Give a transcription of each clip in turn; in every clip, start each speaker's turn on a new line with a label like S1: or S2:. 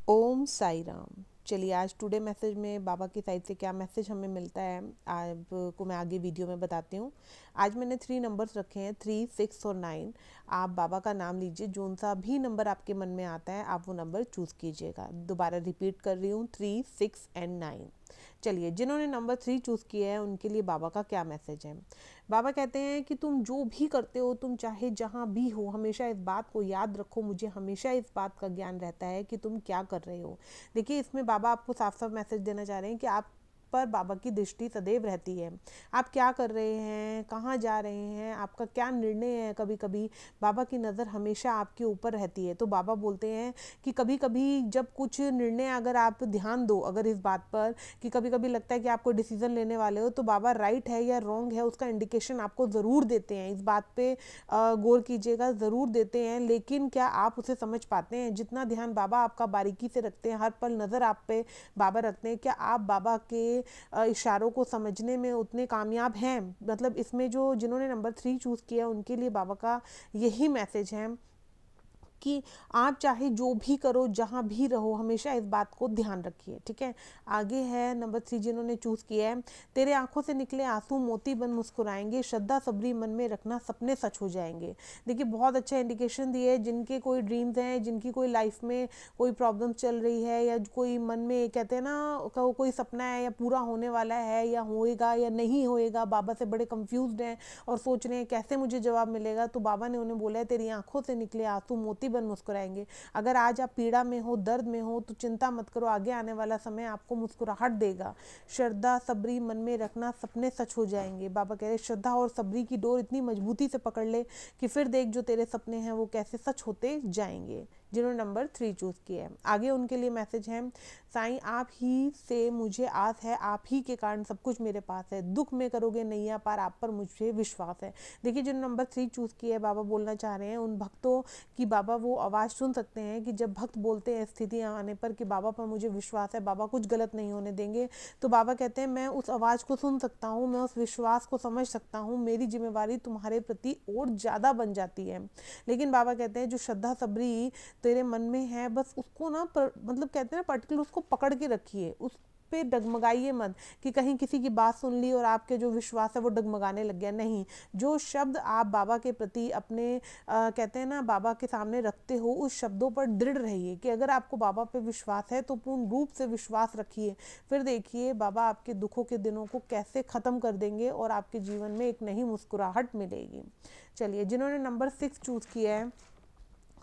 S1: ओम साई राम। चलिए आज today message में बाबा की साइड से क्या मैसेज हमें मिलता है आपको मैं आगे वीडियो में बताती हूँ। आज मैंने 3 नंबर्स रखे हैं, 3, 6 और 9। आप बाबा का नाम लीजिए, जोन सा भी नंबर आपके मन में आता है आप वो नंबर चूज़ कीजिएगा। दोबारा रिपीट कर रही हूँ, 3, 6 एंड 9। चलिए जिन्होंने नंबर 3 चूज़ किया है उनके लिए बाबा का क्या मैसेज है। बाबा कहते हैं कि तुम जो भी करते हो, तुम चाहे जहाँ भी हो, हमेशा इस बात को याद रखो, मुझे हमेशा इस बात का ज्ञान रहता है कि तुम क्या कर रहे हो। देखिए इसमें बाबा आपको साफ साफ मैसेज देना चाह रहे हैं कि आप पर बाबा की दृष्टि सदैव रहती है। आप क्या कर रहे हैं, कहाँ जा रहे हैं, आपका क्या निर्णय है, कभी कभी बाबा की नज़र हमेशा आपके ऊपर रहती है। तो बाबा बोलते हैं कि कभी कभी जब कुछ निर्णय अगर आप ध्यान दो अगर इस बात पर कि कभी कभी लगता है कि आपको डिसीजन लेने वाले हो, तो बाबा राइट है या रॉन्ग है उसका इंडिकेशन आपको ज़रूर देते हैं। इस बात पे गौर कीजिएगा, ज़रूर देते हैं, लेकिन क्या आप उसे समझ पाते हैं। जितना ध्यान बाबा आपका बारीकी से रखते हैं, हर पल नज़र आप पे बाबा रखते हैं, क्या आप बाबा के इशारों को समझने में उतने कामयाब हैं। मतलब इसमें जो जिन्होंने नंबर 3 चूज़ किया उनके लिए बाबा का यही मैसेज है कि आप चाहे जो भी करो, जहाँ भी रहो, हमेशा इस बात को ध्यान रखिए। ठीक है, आगे है नंबर 3 जिन्होंने चूज़ किया है। तेरे आंखों से निकले आंसू मोती बन मुस्कुराएंगे, श्रद्धा सबरी मन में रखना, सपने सच हो जाएंगे। देखिए बहुत अच्छा इंडिकेशन दिए, जिनके कोई ड्रीम्स हैं, जिनकी कोई लाइफ में कोई प्रॉब्लम चल रही है, या कोई मन में कहते हैं ना कोई सपना है या पूरा होने वाला है या होएगा या नहीं होएगा, बाबा से बड़े कंफ्यूज्ड हैं और सोच रहे हैं कैसे मुझे जवाब मिलेगा। तो बाबा ने उन्हें बोला है तेरी आंखों से निकले आंसू मोती बन मुस्कुराएंगे। अगर आज आप पीड़ा में हो, दर्द में हो, तो चिंता मत करो, आगे आने वाला समय आपको मुस्कुराहट देगा। श्रद्धा सबरी मन में रखना, सपने सच हो जाएंगे। बाबा कह रहे श्रद्धा और सबरी की डोर इतनी मजबूती से पकड़ ले कि फिर देख जो तेरे सपने हैं वो कैसे सच होते जाएंगे। जिन्होंने नंबर 3 चूज़ किया है, आगे उनके लिए मैसेज है। साईं आप ही से मुझे आस है, आप ही के कारण सब कुछ मेरे पास है, दुख में करोगे नैया पार, आप पर मुझे विश्वास है। देखिए जिन्होंने नंबर 3 चूज़ किया है, बाबा बोलना चाह रहे हैं उन भक्तों की बाबा वो आवाज़ सुन सकते हैं कि जब भक्त बोलते हैं स्थितियाँ आने पर कि बाबा पर मुझे विश्वास है, बाबा कुछ गलत नहीं होने देंगे। तो बाबा कहते हैं मैं उस आवाज़ को सुन सकता हूँ, मैं उस विश्वास को समझ सकता हूँ, मेरी जिम्मेवारी तुम्हारे प्रति और ज़्यादा बन जाती है। लेकिन बाबा कहते हैं जो श्रद्धा सबरी तेरे मन में है, बस उसको ना मतलब कहते हैं ना पर्टिकुलर उसको पकड़ के रखिए, उस पे डगमगाइए मत कि कहीं किसी की बात सुन ली और आपके जो विश्वास है वो डगमगाने लग गया। नहीं, जो शब्द आप बाबा के प्रति अपने कहते हैं ना बाबा के सामने रखते हो, उस शब्दों पर दृढ़ रहिए कि अगर आपको बाबा पे विश्वास है तो पूर्ण रूप से विश्वास रखिए। फिर देखिए बाबा आपके दुखों के दिनों को कैसे ख़त्म कर देंगे और आपके जीवन में एक नई मुस्कुराहट मिलेगी। चलिए जिन्होंने नंबर 6 चूज़ किया है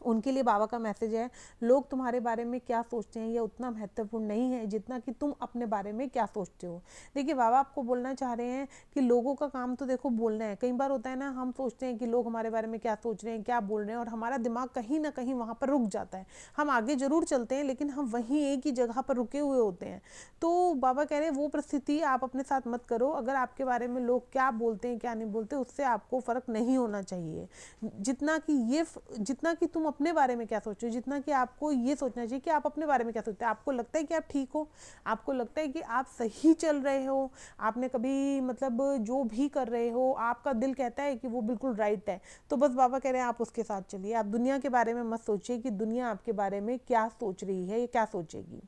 S1: उनके लिए बाबा का मैसेज है। लोग तुम्हारे बारे में क्या सोचते हैं यह उतना महत्वपूर्ण नहीं है जितना कि तुम अपने बारे में क्या सोचते हो। देखिए बाबा आपको बोलना चाह रहे हैं कि लोगों का काम तो देखो बोलना है। कई बार होता है ना, हम सोचते हैं कि लोग हमारे बारे में क्या सोच रहे हैं, क्या बोल रहे हैं, और हमारा दिमाग कहीं ना कहीं वहाँ पर रुक जाता है। हम आगे जरूर चलते हैं लेकिन हम वहीं एक ही जगह पर रुके हुए होते हैं। तो बाबा कह रहे हैं वो परिस्थिति आप अपने साथ मत करो। अगर आपके बारे में लोग क्या बोलते हैं क्या नहीं बोलते, उससे आपको फ़र्क नहीं होना चाहिए। जितना कि तुम अपने बारे में क्या सोचो, जितना कि आपको ये सोचना चाहिए कि आप अपने बारे में क्या सोचते हैं। आपको लगता है कि आप ठीक हो, आपको लगता है कि आप सही चल रहे हो, आपने कभी मतलब जो भी कर रहे हो आपका दिल कहता है कि वो बिल्कुल राइट है, तो बस बाबा कह रहे हैं आप उसके साथ चलिए। आप दुनिया के बारे में मत सोचिए कि दुनिया आपके बारे में क्या सोच रही है या क्या सोचेगी।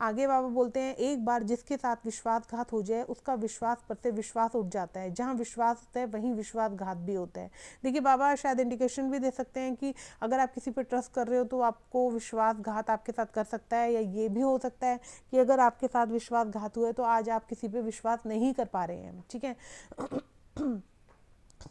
S1: आगे बाबा बोलते हैं एक बार जिसके साथ विश्वासघात हो जाए उसका विश्वास पर से विश्वास उठ जाता है, जहाँ विश्वास होता है वहीं विश्वासघात भी होता है। देखिए बाबा शायद इंडिकेशन भी दे सकते हैं कि अगर आप किसी पे ट्रस्ट कर रहे हो तो आपको विश्वासघात आपके साथ कर सकता है, या ये भी हो सकता है कि अगर आपके साथ विश्वासघात हुआ है तो आज आप किसी पे विश्वास नहीं कर पा रहे हैं। ठीक है,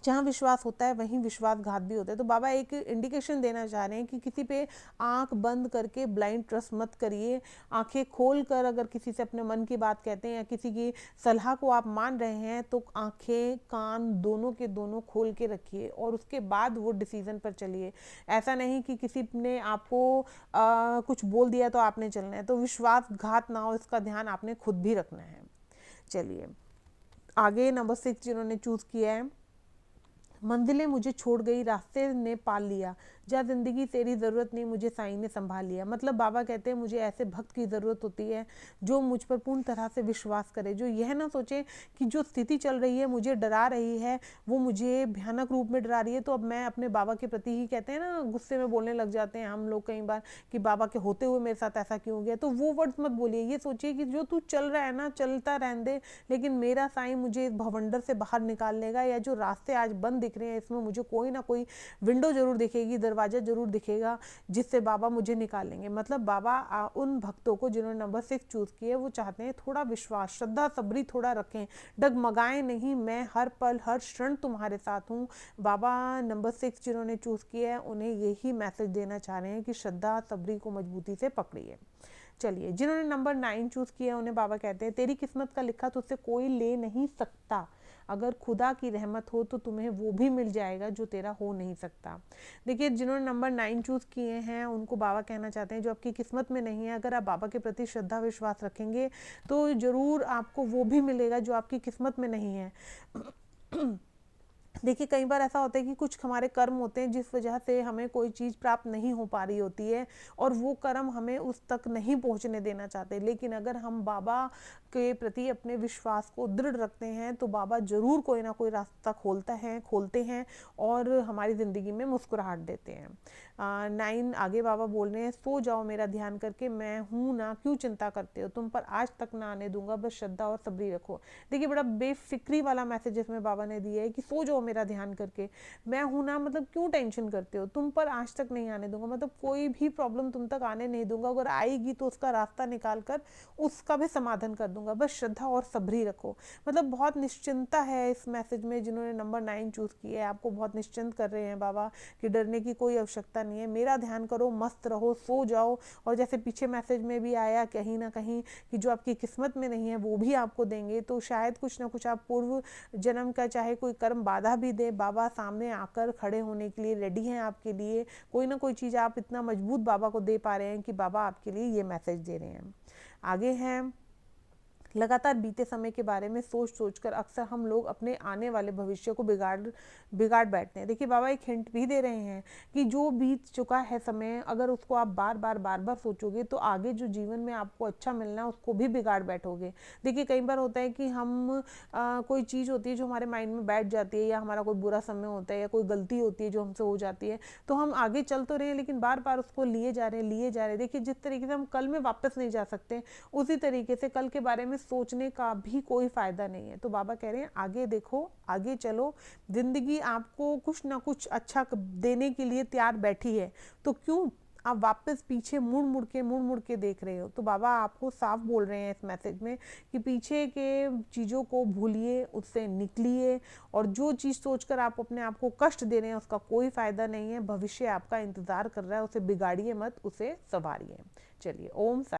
S1: जहाँ विश्वास होता है वहीं विश्वासघात भी होता है। तो बाबा एक इंडिकेशन देना चाह रहे हैं कि किसी पे आंख बंद करके ब्लाइंड ट्रस्ट मत करिए। आंखें खोल कर अगर किसी से अपने मन की बात कहते हैं या किसी की सलाह को आप मान रहे हैं तो आंखें कान दोनों के दोनों खोल के रखिए और उसके बाद वो डिसीजन पर चलिए। ऐसा नहीं कि किसी ने आपको कुछ बोल दिया तो आपने चलना है, तो विश्वासघात ना हो इसका ध्यान आपने खुद भी रखना है। चलिए आगे नंबर 6 जिन्होंने चूज़ किया है। मंजिलें मुझे छोड़ गई रास्ते ने पाल लिया, जा ज़िंदगी तेरी ज़रूरत नहीं, मुझे साईं ने संभाल लिया। मतलब बाबा कहते हैं मुझे ऐसे भक्त की ज़रूरत होती है जो मुझ पर पूर्ण तरह से विश्वास करे, जो यह ना सोचे कि जो स्थिति चल रही है मुझे डरा रही है, वो मुझे भयानक रूप में डरा रही है, तो अब मैं अपने बाबा के प्रति ही, कहते हैं ना गुस्से में बोलने लग जाते हैं हम लोग कई बार कि बाबा के होते हुए मेरे साथ ऐसा क्यों हो गया। तो वो वर्ड्स मत बोलिए, ये सोचिए कि जो तू चल रहा है ना चलता रहने दे, लेकिन मेरा साईं मुझे इस भवंडर से बाहर निकाल लेगा, या जो रास्ते आज बंद दिख रहे हैं इसमें मुझे कोई ना कोई विंडो जरूर दिखेगी, दरवाजा जरूर दिखेगा जिससे बाबा मुझे निकालेंगे। मतलब बाबा उन भक्तों को जिन्होंने नंबर 6 चूज किए, वो चाहते हैं थोड़ा विश्वास, श्रद्धा, सबरी थोड़ा रखें, डगमगाएं नहीं, मैं हर पल हर क्षण तुम्हारे साथ हूँ। बाबा नंबर 6 जिन्होंने चूज किया है उन्हें यही मैसेज देना चाह रहे हैं कि श्रद्धा सबरी को मजबूती से पकड़िए। चलिए, जिन्होंने नंबर 9 चूज किया उन्हें बाबा कहते हैं तेरी किस्मत का लिखा तुझसे कोई ले नहीं सकता, अगर खुदा की रहमत हो तो तुम्हें वो भी मिल जाएगा जो तेरा हो नहीं सकता। देखिए, जिन्होंने नंबर 9 चूज किए हैं उनको बाबा कहना चाहते हैं जो आपकी किस्मत में नहीं है, अगर आप बाबा के प्रति श्रद्धा विश्वास रखेंगे तो जरूर आपको वो भी मिलेगा जो आपकी किस्मत में नहीं है। देखिए, कई बार ऐसा होता है कि कुछ हमारे कर्म होते हैं जिस वजह से हमें कोई चीज़ प्राप्त नहीं हो पा रही होती है, और वो कर्म हमें उस तक नहीं पहुंचने देना चाहते, लेकिन अगर हम बाबा के प्रति अपने विश्वास को दृढ़ रखते हैं तो बाबा जरूर कोई ना कोई रास्ता खोलते हैं और हमारी ज़िंदगी में मुस्कुराहट देते हैं। 9 आगे बाबा बोल रहे हैं सो जाओ मेरा ध्यान करके, मैं हूँ ना, क्यों चिंता करते हो, तुम पर आज तक ना आने दूंगा, बस श्रद्धा और सबरी रखो। देखिए, बड़ा बेफिक्री वाला मैसेज इसमें बाबा ने दिया है कि सो जाओ मेरा ध्यान करके, मैं हूं ना, मतलब क्यों टेंशन करते हो, तुम पर आज तक नहीं आने दूंगा, मतलब कोई भी प्रॉब्लम तुम तक आने नहीं दूंगा, अगर आएगी तो उसका रास्ता निकाल कर उसका भी समाधान कर दूंगा, बस श्रद्धा और सबरी रखो। मतलब बहुत निश्चिंता है इस मैसेज में। जिन्होंने नंबर 9 चूज किया है आपको बहुत निश्चिंत कर रहे हैं बाबा कि डरने की कोई आवश्यकता नहीं है, मेरा ध्यान करो, मस्त रहो, सो जाओ। और जैसे पीछे मैसेज में भी आया कहीं ना कहीं कि जो आपकी किस्मत में नहीं है वो भी आपको देंगे, तो शायद कुछ ना कुछ आप पूर्व जन्म का चाहे कोई कर्म बाधा भी दे, बाबा सामने आकर खड़े होने के लिए रेडी हैं आपके लिए। कोई ना कोई चीज़ आप इतना मजबूत बाबा को दे पा रहे हैं कि बाबा आपके लिए ये मैसेज दे रहे हैं। आगे हैं, लगातार बीते समय के बारे में सोच सोचकर अक्सर हम लोग अपने आने वाले भविष्य को बिगाड़ बैठते हैं। देखिए, बाबा एक हिंट भी दे रहे हैं कि जो बीत चुका है समय, अगर उसको आप बार बार सोचोगे तो आगे जो जीवन में आपको अच्छा मिलना है उसको भी बिगाड़ बैठोगे। देखिए, कई बार होता है कि हम कोई चीज़ होती है जो हमारे माइंड में बैठ जाती है, या हमारा कोई बुरा समय होता है या कोई गलती होती है जो हमसे हो जाती है, तो हम आगे चल तो रहे हैं लेकिन बार बार उसको लिए जा रहे हैं। देखिए, जिस तरीके से हम कल में वापस नहीं जा सकते, उसी तरीके से कल के बारे में सोचने का भी कोई फायदा नहीं है। तो बाबा कह रहे हैं आगे देखो, आगे चलो, जिंदगी आपको कुछ ना कुछ अच्छा देने के लिए तैयार बैठी है, तो क्यों आप वापस पीछे मुड़ मुड़ के देख रहे हो। तो बाबा आपको साफ बोल रहे हैं इस मैसेज में कि पीछे के चीज़ों को भूलिए, उससे निकलिए, और जो चीज़ सोचकर आप अपने आप को कष्ट दे रहे हैं उसका कोई फायदा नहीं है। भविष्य आपका इंतजार कर रहा है, उसे बिगाड़िए मत, उसे संवारिए। चलिए, ओम